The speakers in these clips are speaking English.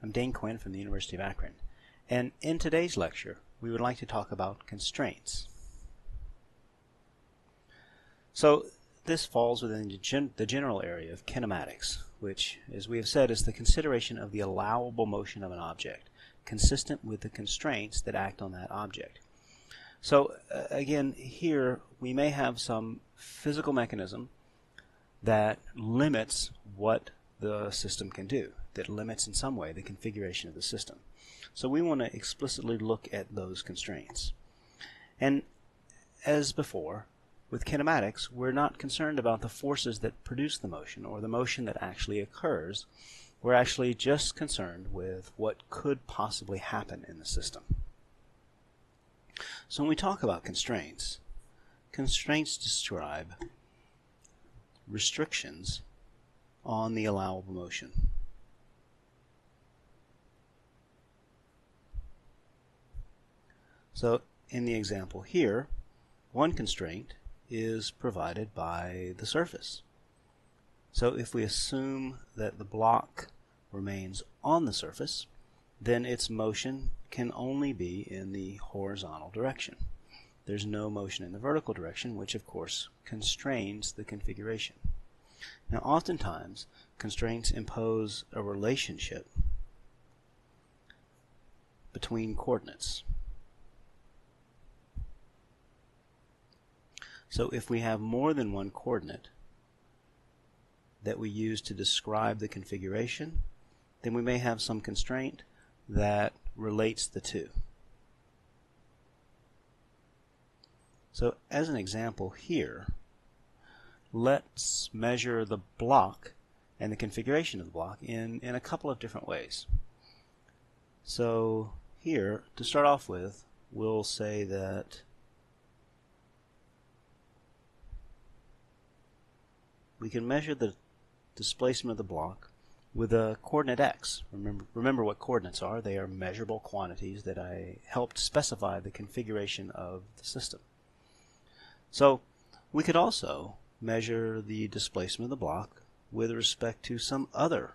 I'm Dane Quinn from the University of Akron, and in today's lecture we would like to talk about constraints. So this falls within the general area of kinematics, which, as we have said, is the consideration of the allowable motion of an object, consistent with the constraints that act on that object. So again, here we may have some physical mechanism that limits what the system can do, that limits in some way the configuration of the system. So we want to explicitly look at those constraints. And as before, with kinematics, we're not concerned about the forces that produce the motion or the motion that actually occurs. We're actually just concerned with what could possibly happen in the system. So when we talk about constraints, constraints describe restrictions on the allowable motion. So in the example here, one constraint is provided by the surface. So if we assume that the block remains on the surface, then its motion can only be in the horizontal direction. There's no motion in the vertical direction, which of course constrains the configuration. Now oftentimes constraints impose a relationship between coordinates. So if we have more than one coordinate that we use to describe the configuration, then we may have some constraint that relates the two. So as an example here, let's measure the block and the configuration of the block in a couple of different ways. So here, to start off with, we'll say that we can measure the displacement of the block with a coordinate x. Remember what coordinates are. They are measurable quantities that I helped specify the configuration of the system. So we could also measure the displacement of the block with respect to some other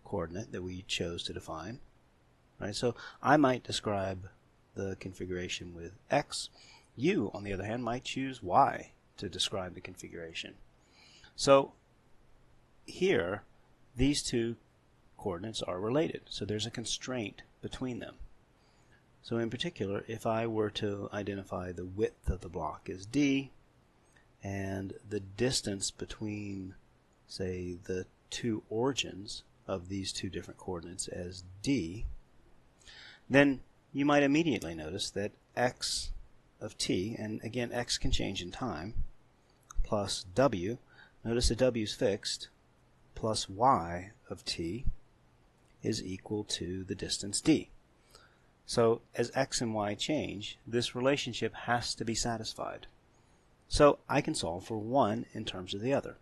coordinate that we chose to define. Right? So I might describe the configuration with x. You, on the other hand, might choose y to describe the configuration. So here, these two coordinates are related, so there's a constraint between them. So in particular, if I were to identify the width of the block as d, and the distance between, say, the two origins of these two different coordinates as d, then you might immediately notice that x of t, and again x can change in time, plus w, notice that w is fixed, plus y of t is equal to the distance d. So as x and y change, this relationship has to be satisfied. So I can solve for one in terms of the other.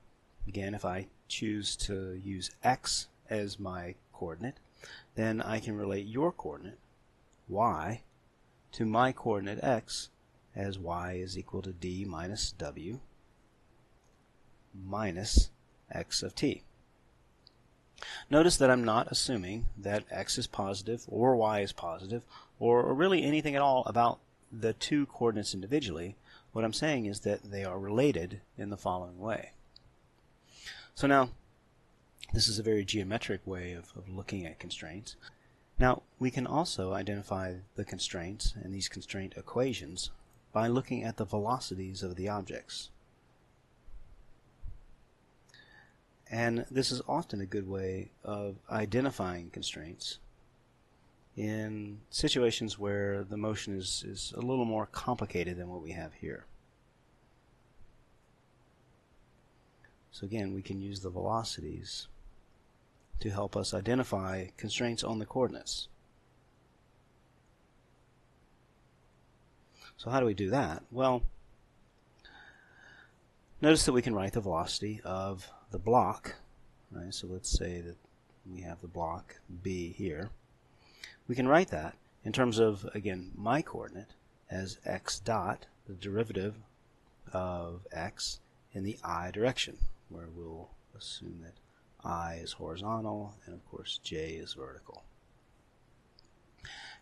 Again, if I choose to use x as my coordinate, then I can relate your coordinate, y, to my coordinate x as y is equal to d minus w minus x of t. Notice that I'm not assuming that x is positive or y is positive or really anything at all about the two coordinates individually. What I'm saying is that they are related in the following way. So now, this is a very geometric way of looking at constraints. Now, we can also identify the constraints and these constraint equations by looking at the velocities of the objects. And this is often a good way of identifying constraints in situations where the motion is a little more complicated than what we have here. So again, we can use the velocities to help us identify constraints on the coordinates. So how do we do that? Well, notice that we can write the velocity of the block, right? So let's say that we have the block B here. We can write that in terms of, again, my coordinate as x dot, the derivative of x in the I direction, where we'll assume that I is horizontal, and of course j is vertical.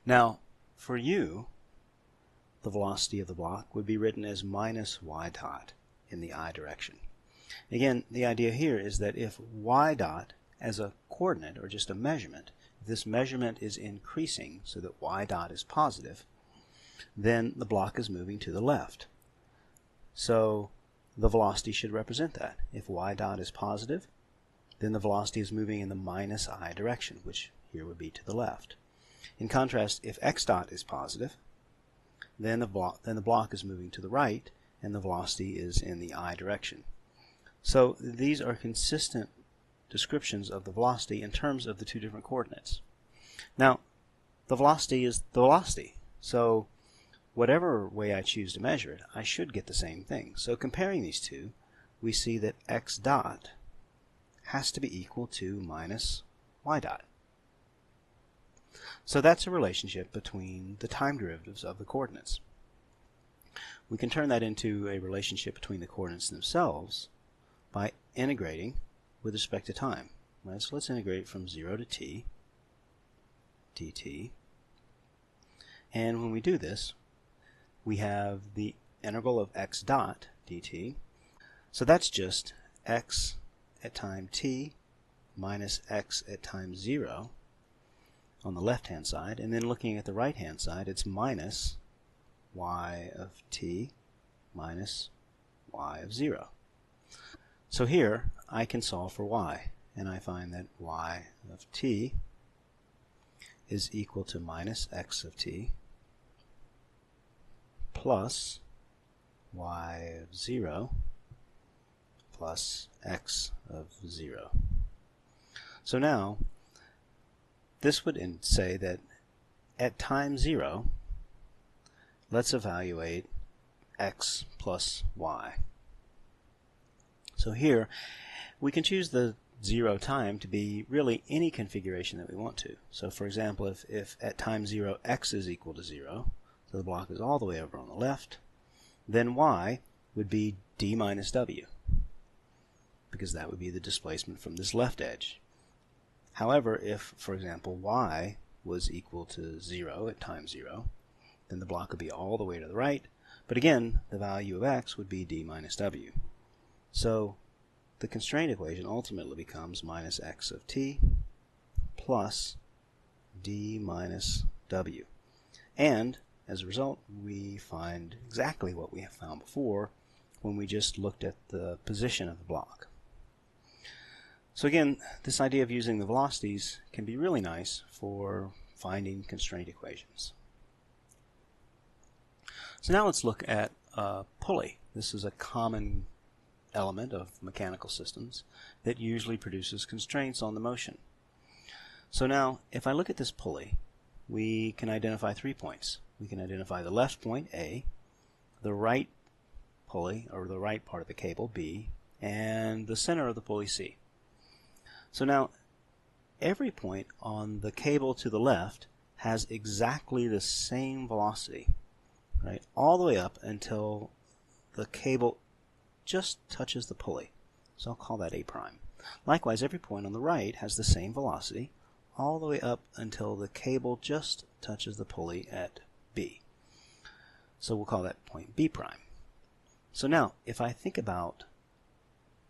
Now, for u, the velocity of the block would be written as minus y dot in the I direction. Again, the idea here is that if y dot as a coordinate, or just a measurement, if this measurement is increasing so that y dot is positive, then the block is moving to the left. So the velocity should represent that. If y dot is positive, then the velocity is moving in the minus I direction, which here would be to the left. In contrast, if x dot is positive, then the block is moving to the right, and the velocity is in the I direction. So these are consistent descriptions of the velocity in terms of the two different coordinates. Now, the velocity is the velocity, so whatever way I choose to measure it, I should get the same thing. So comparing these two, we see that x dot has to be equal to minus y dot. So that's a relationship between the time derivatives of the coordinates. We can turn that into a relationship between the coordinates themselves by integrating with respect to time. Right? So let's integrate from 0 to t, dt. And when we do this, we have the integral of x dot dt. So that's just x at time t minus x at time 0 on the left-hand side. And then looking at the right-hand side, it's minus y of t minus y of 0. So here I can solve for y, and I find that y of t is equal to minus x of t plus y of 0 plus x of 0. So now this would say that at time 0, let's evaluate x plus y. So here we can choose the 0 time to be really any configuration that we want to. So for example, if at time 0 x is equal to 0, so the block is all the way over on the left, then y would be d minus w, because that would be the displacement from this left edge. However, if, for example, y was equal to 0 at time 0, then the block would be all the way to the right, but again, the value of x would be d minus w. So the constraint equation ultimately becomes minus x of t plus d minus w. And as a result, we find exactly what we have found before when we just looked at the position of the block. So again, this idea of using the velocities can be really nice for finding constraint equations. So now let's look at a pulley. This is a common element of mechanical systems that usually produces constraints on the motion. So now, if I look at this pulley, we can identify 3 points. We can identify the left point, A, the right pulley, or the right part of the cable, B, and the center of the pulley, C. So now, every point on the cable to the left has exactly the same velocity, right, all the way up until the cable just touches the pulley. So I'll call that A prime. Likewise, every point on the right has the same velocity all the way up until the cable just touches the pulley at B. So we'll call that point B prime. So now, if I think about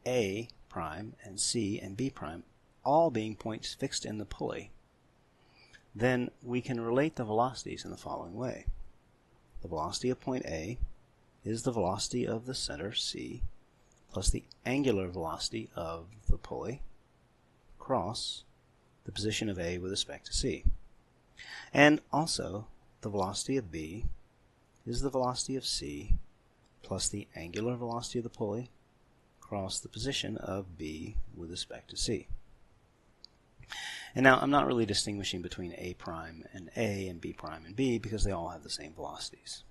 A prime and C and B prime all being points fixed in the pulley, then we can relate the velocities in the following way. The velocity of point A is the velocity of the center, C, plus the angular velocity of the pulley across the position of A with respect to C. And also, the velocity of B is the velocity of C plus the angular velocity of the pulley across the position of B with respect to C. And now I'm not really distinguishing between A prime and A and B prime and B because they all have the same velocities.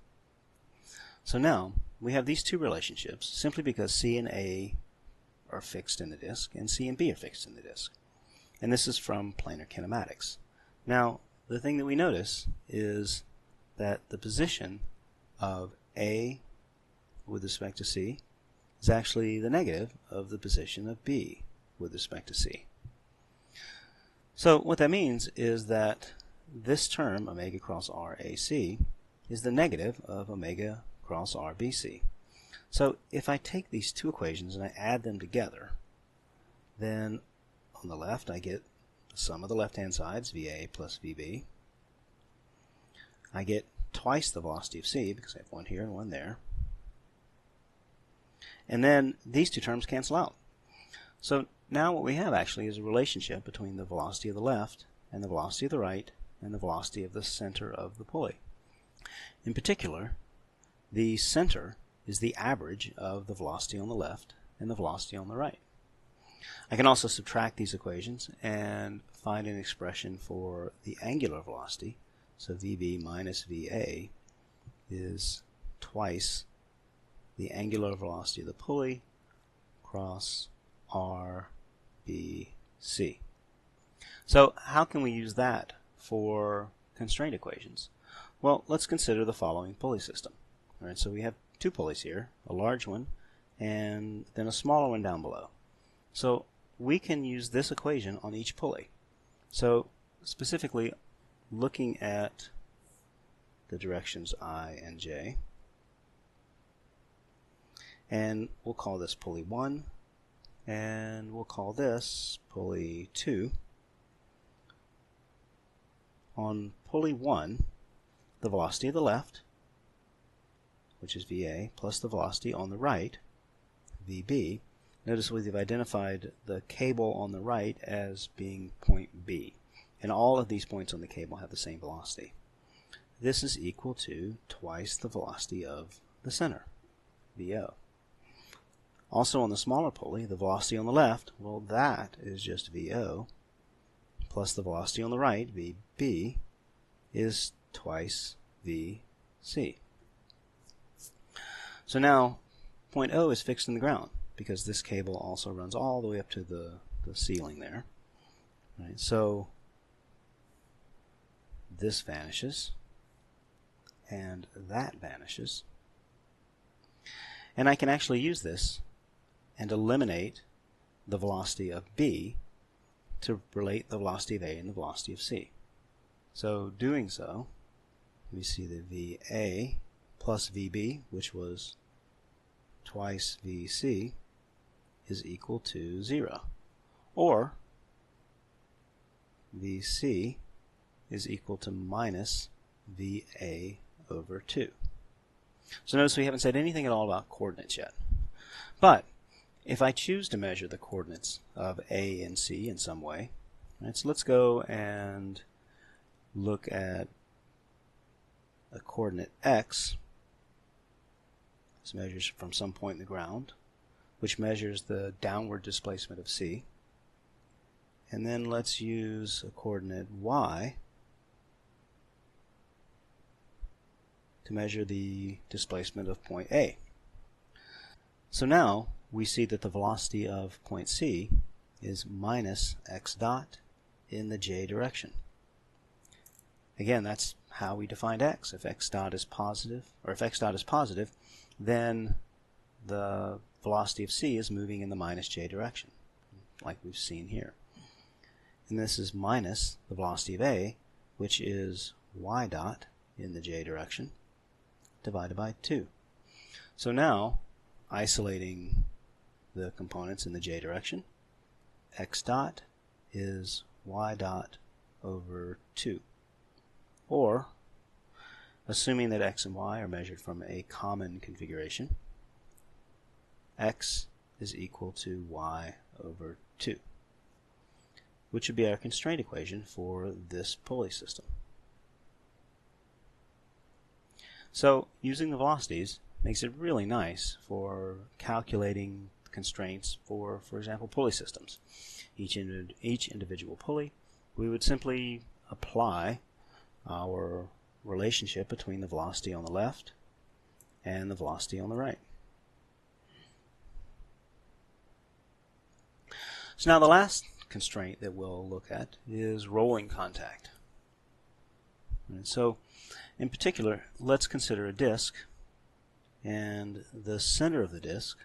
So now we have these two relationships simply because C and A are fixed in the disk and C and B are fixed in the disk. And this is from planar kinematics. Now the thing that we notice is that the position of A with respect to C is actually the negative of the position of B with respect to C. So what that means is that this term, omega cross RAC, is the negative of omega cross RBC. So if I take these two equations and I add them together, then on the left I get the sum of the left-hand sides, VA plus VB. I get twice the velocity of C because I have one here and one there. And then these two terms cancel out. So now what we have actually is a relationship between the velocity of the left and the velocity of the right and the velocity of the center of the pulley. In particular, the center is the average of the velocity on the left and the velocity on the right. I can also subtract these equations and find an expression for the angular velocity. So VB minus VA is twice the angular velocity of the pulley cross RBC. So how can we use that for constraint equations? Well, let's consider the following pulley system. All right, so we have two pulleys here, a large one and then a smaller one down below. So we can use this equation on each pulley. So specifically looking at the directions I and J, and we'll call this pulley 1 and we'll call this pulley 2. On pulley 1, the velocity of the left, which is VA, plus the velocity on the right, VB. Notice we've identified the cable on the right as being point B. And all of these points on the cable have the same velocity. This is equal to twice the velocity of the center, VO. Also on the smaller pulley, the velocity on the left, well, that is just VO, plus the velocity on the right, VB, is twice VC. So now point O is fixed in the ground because this cable also runs all the way up to the ceiling there. Right, so this vanishes and that vanishes. And I can actually use this and eliminate the velocity of B to relate the velocity of A and the velocity of C. So doing so, we see that VA plus VB, which was twice VC, is equal to 0. Or VC is equal to minus VA over 2. So notice we haven't said anything at all about coordinates yet. But if I choose to measure the coordinates of A and C in some way, right, so let's go and look at a coordinate X. This measures from some point in the ground, which measures the downward displacement of C. And then let's use a coordinate Y to measure the displacement of point A. So now we see that the velocity of point C is minus x dot in the j direction. Again, that's how we defined x. If x dot is positive, then the velocity of C is moving in the minus j direction, like we've seen here. And this is minus the velocity of A, which is y dot in the j direction, divided by 2. So now, isolating the components in the j direction, x dot is y dot over 2. Or, assuming that x and y are measured from a common configuration, x is equal to y over 2, which would be our constraint equation for this pulley system. So using the velocities makes it really nice for calculating constraints for example, pulley systems. Each individual pulley, we would simply apply our relationship between the velocity on the left and the velocity on the right. So now the last constraint that we'll look at is rolling contact. And so in particular, let's consider a disk, and the center of the disk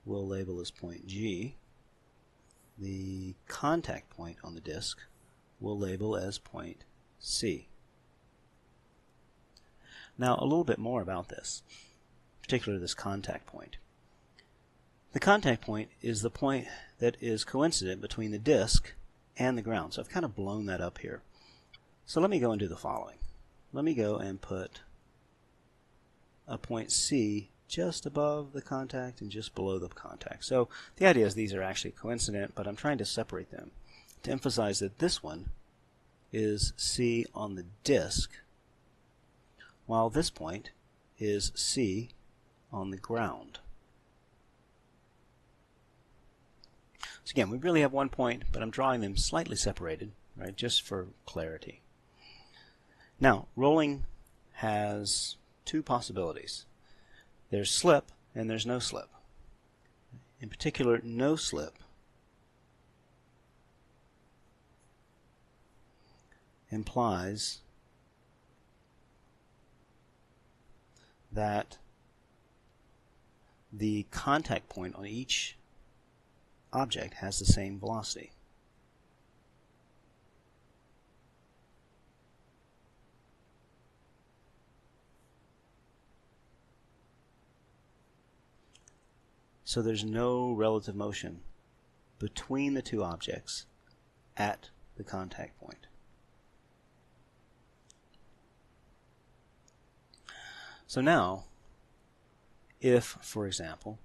we'll label as point G. The contact point on the disk we'll label as point C. Now a little bit more about this, particularly this contact point. The contact point is the point that is coincident between the disk and the ground. So I've kind of blown that up here. So let me go and do the following. Let me go and put a point C just above the contact and just below the contact. So the idea is these are actually coincident, but I'm trying to separate them to emphasize that this one is C on the disk, while this point is C on the ground. So again, we really have one point, but I'm drawing them slightly separated, right, just for clarity. Now, rolling has two possibilities. There's slip and there's no slip. In particular, no slip implies that the contact point on each object has the same velocity. So there's no relative motion between the two objects at the contact point. So now, if, for example,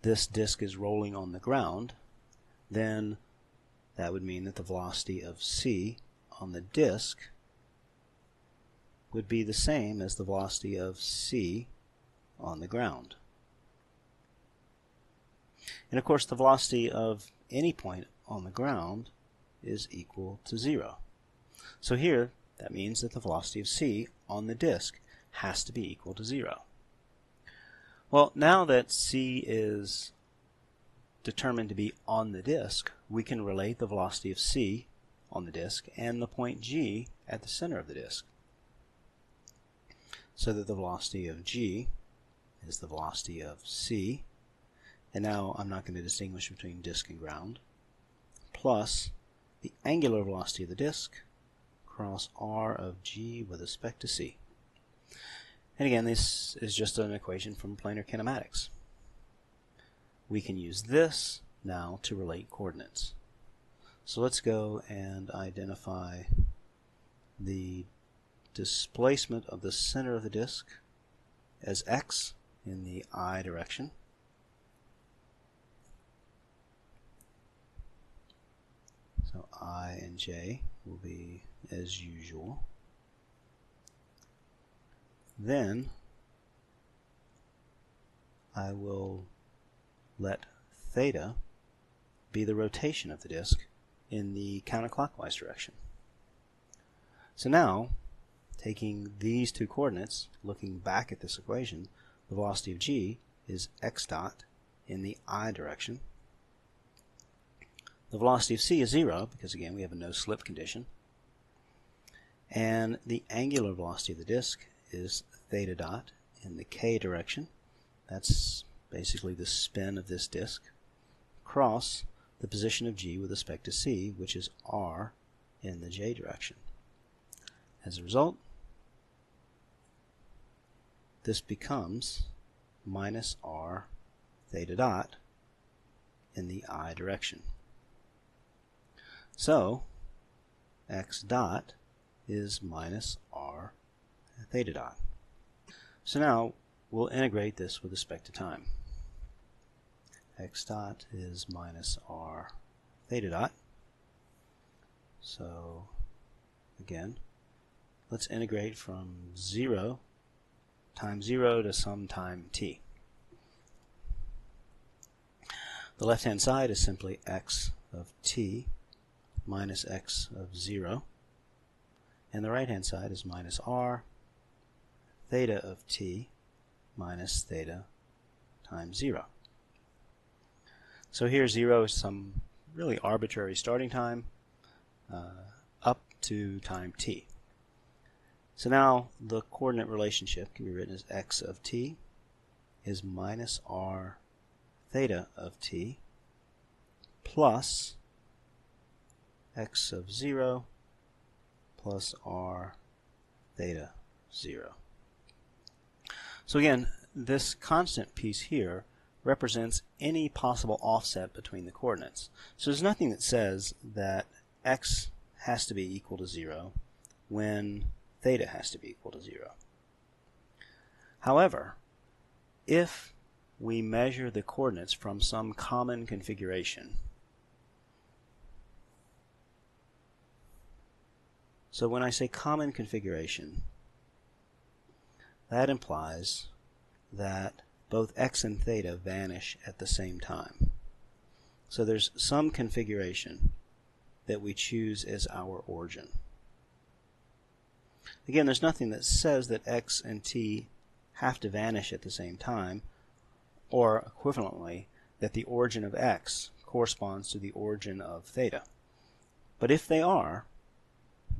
this disk is rolling on the ground, then that would mean that the velocity of C on the disk would be the same as the velocity of C on the ground. And of course, the velocity of any point on the ground is equal to 0. So here, that means that the velocity of C on the disk has to be equal to 0. Well, now that C is determined to be on the disk, we can relate the velocity of C on the disk and the point G at the center of the disk, so that the velocity of G is the velocity of C, and now I'm not going to distinguish between disk and ground, plus the angular velocity of the disk cross R of G with respect to C. And again, this is just an equation from planar kinematics. We can use this now to relate coordinates. So let's go and identify the displacement of the center of the disk as x in the I direction. So I and j will be as usual. Then I will let theta be the rotation of the disk in the counterclockwise direction. So now, taking these two coordinates, looking back at this equation, the velocity of g is x dot in the I direction. The velocity of c is 0, because again we have a no slip condition. And the angular velocity of the disk is theta dot in the k direction. That's basically the spin of this disk, cross the position of g with respect to c, which is r in the j direction. As a result, this becomes minus r theta dot in the I direction. So x dot is minus r theta dot. So now we'll integrate this with respect to time. X dot is minus r theta dot. So again, let's integrate from 0 times 0 to some time t. The left-hand side is simply x of t minus x of 0. And the right-hand side is minus r theta of t minus theta times 0. So here 0 is some really arbitrary starting time up to time t. So now the coordinate relationship can be written as x of t is minus r theta of t plus x of 0 plus r theta 0. So again, this constant piece here represents any possible offset between the coordinates. So there's nothing that says that x has to be equal to 0 when theta has to be equal to 0. However, if we measure the coordinates from some common configuration, so when I say common configuration, that implies that both x and theta vanish at the same time. So there's some configuration that we choose as our origin. Again, there's nothing that says that x and t have to vanish at the same time, or equivalently, that the origin of x corresponds to the origin of theta. But if they are,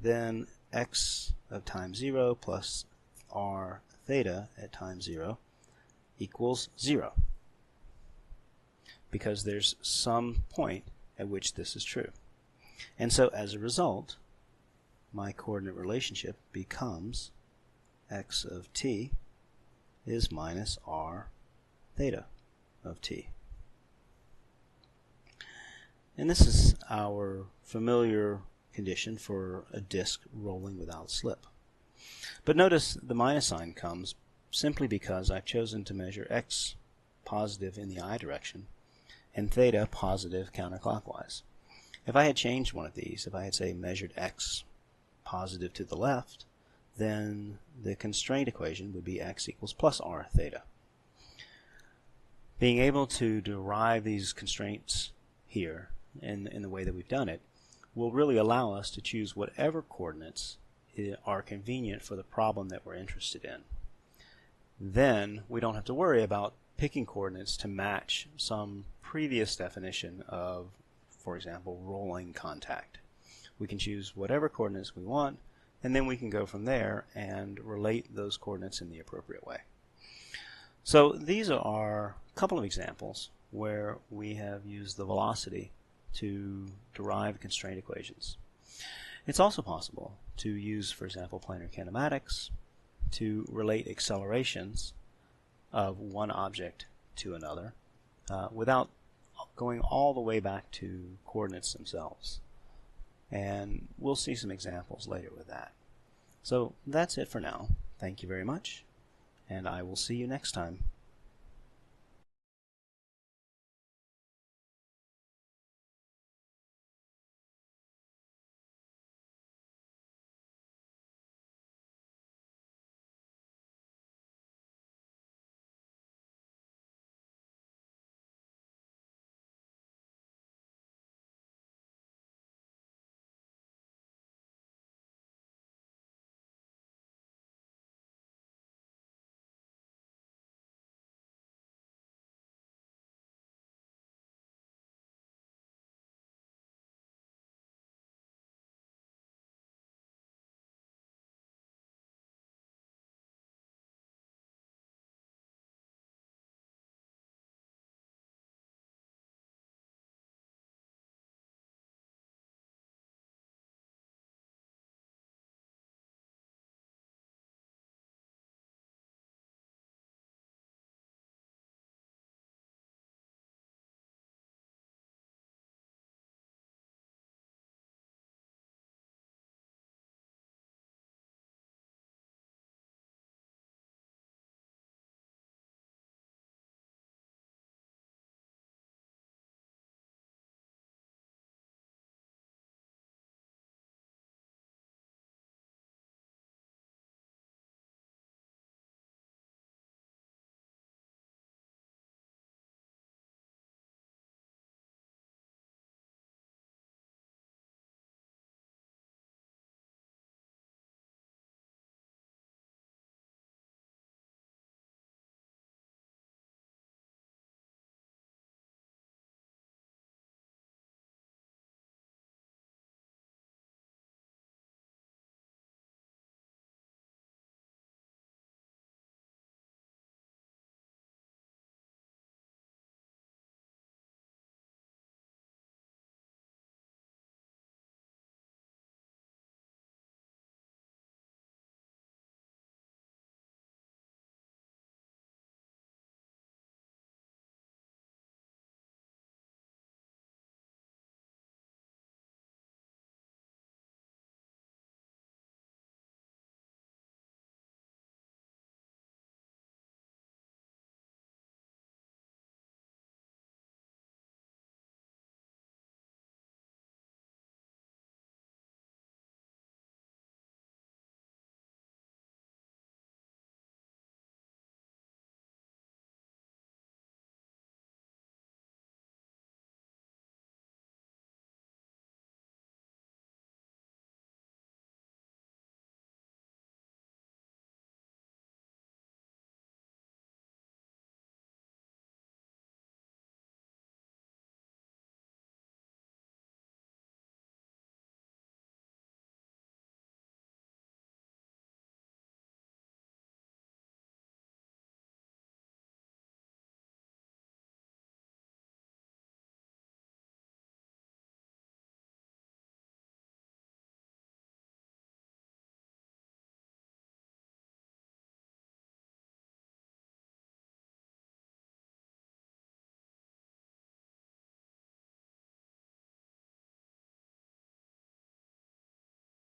then x of time 0 plus r theta at time 0 equals 0, because there's some point at which this is true. And so as a result, my coordinate relationship becomes x of t is minus r theta of t. And this is our familiar condition for a disk rolling without slip. But notice the minus sign comes simply because I've chosen to measure x positive in the I direction and theta positive counterclockwise. If I had changed one of these, if I had, say, measured x positive to the left, then the constraint equation would be x equals plus r theta. Being able to derive these constraints here in the way that we've done it will really allow us to choose whatever coordinates are convenient for the problem that we're interested in. Then we don't have to worry about picking coordinates to match some previous definition of, for example, rolling contact. We can choose whatever coordinates we want, and then we can go from there and relate those coordinates in the appropriate way. So these are a couple of examples where we have used the velocity to derive constraint equations. It's also possible to use, for example, planar kinematics to relate accelerations of one object to another without going all the way back to coordinates themselves. And we'll see some examples later with that. So that's it for now. Thank you very much, and I will see you next time.